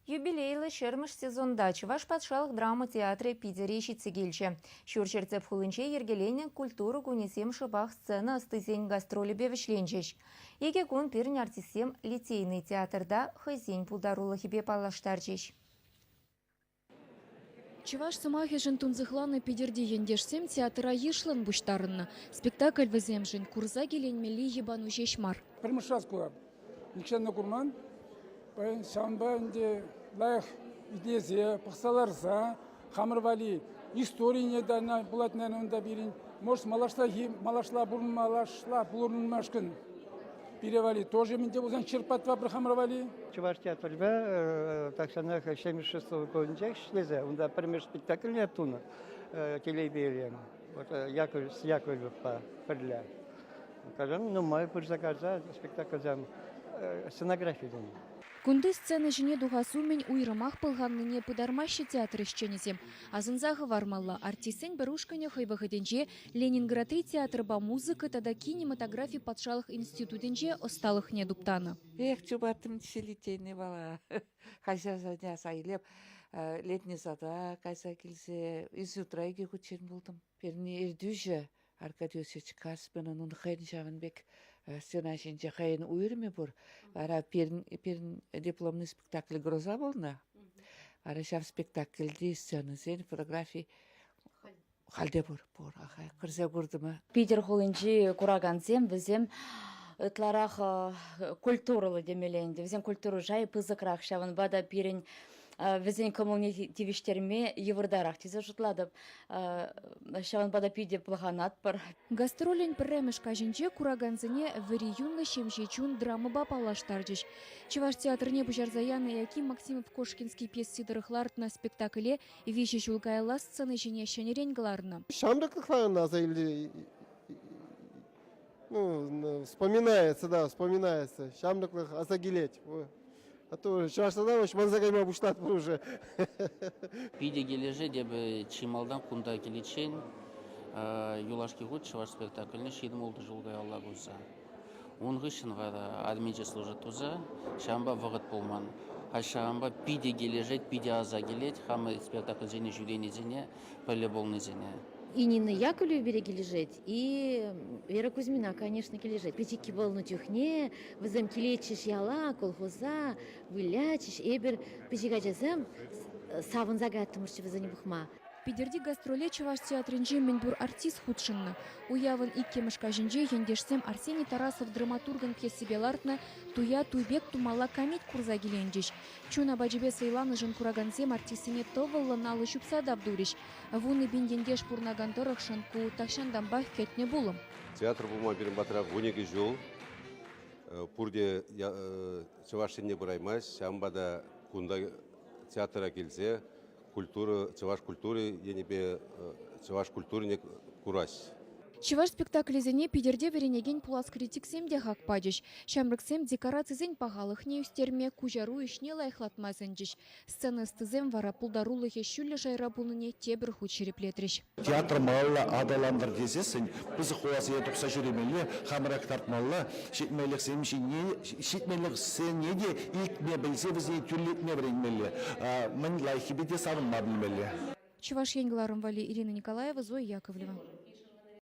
Юбилейлы шермыш сезонда Чуваш патшалық драма театры Питере шитсе келчі. Шурчерцеп хулынче ергеленен культуру кунесем шыбақ сцена ыстызен гастроли бевішленчеш. Еге күн пирн артисем лицейный театрда хызен пулдарулы хибе палаштарчеш. Чуваш сымахежін тунзықланы Питерде ендешсем театра ешлын бұштарынны. Спектакль віземжін курза келенмелі ебану жешмар. Бірміш раз куап. Никшанна курман. Шанба инде лайх идезе, пахсаларса, хамырвали, история дана булатнан онда бирин. Может малашла бурун машкин. Перевали тоже менде узан черпатва бір хамырвали. Чуваш театрда такшанах 76-го года шлезе. Онда пример спектакль нетуна телевизиям. Вот Яковлев по подля. Кажем, ну мой заказа спектакль зам сценографию. Күнді сцена жіне дұғасумен уйрымақ пылғанныне пыдармашы театр ішченесем. Азынзағы вармалла артисен бірушкіне хайвағыденже Ленинграды театрба музыка тада кинематография патшалық институтенже осталық не дуптаны. Эх, чубатым тишелитейне бала. Қайса зәне сайлеп, летний зада, қайса келсе, из утра еге күтшен болдым. Перне ердүйжі, Аркадий Осевич Каспенің ұн қайын жағын бек сценашенже қайын уйырме бұр. Ара перн дипломный спектакль «Гроза» болна. Ара шав спектакльде сцена зен фотографии халде бұр. Кірзе бұрдымы. Питер холынчи кураганзем, візем ытларақ культуралы демеленді. Візем культуру жай пызықрақ шавын бада пирен візен коммунитивиштерме евырдарақ тезі жұтладып. Шавын бада пиде плағанат бар. Гастролен пірреміш кажынче кураганзыне віриюнлы шемжечун драмы бапалаштаржыш. Чуваш театрне бұжарзаяны яки Максимов Кошкинский пьес-сидырықлартына спектакле веші жулгайла сцены жіне шенеренгларына. Шамрыклықларын азайлы вспоминается. Шамрыклық азагилеть. А то шаштадан уж манзагайма буштат уже. Пиде кележе дебі чималдан кунда келечен, юлашки год чуваш спектакльне шидім олды жылгай алла гуза. Он гышын вада админче служит туза, шамба вағыт болман. А шамба пиде кележет, пиде аза келет, хамы спектакль зене жюдене зене, пөлі болны зене. И Нина Яковлева береги лежать, и Вера Кузьмина, конечно, лежать. Пятики волну тюхне, вызем килечиш яла, колхоза, вылячиш, эбер, пятикачасам, савын загаттымырчы вызани бухма. Питерде гастроле Чуваш театринже менбур артист худшынны. Уявын иккемыш кажынже ендешсем Арсений Тарасов драматурган пьесебелартны туя туйбек тумала камет курза келенжеш. Чуна баджибе сыйланы жын курагансем артисіне товылы налы шупса дабдуриш. Вуны биндендеш пурнагантырық шынку такшандамбах кетне булым. Театр булма берін батырақ 12 жыл. Пурде Чувашыне бұраймас, шамбада кунда театра келсе, Чуваш культуры, енебе Чуваш культурыне курась. Чуваш спектаклезене Питерде веренеген пулас критиксем де хак падеш. Шамрыксем декорацизен пағалық не үстерме кужару ішне лайхлатмазынжеш. Сцена стызем вара пулдарулығы шүлі жайра бұлыне тебір худ шереплетреш. Театр малла адаландыр десесін, біз қуасы етіқса жүремелі, хамырак тартмалла, шетмелік сен неде икме білсе бізне түрлетме бірінмелі. Мен лайхибеде савын мабілмелі. Чуваш енгіларым вали Ирина Николаева, Зоя Яковлева.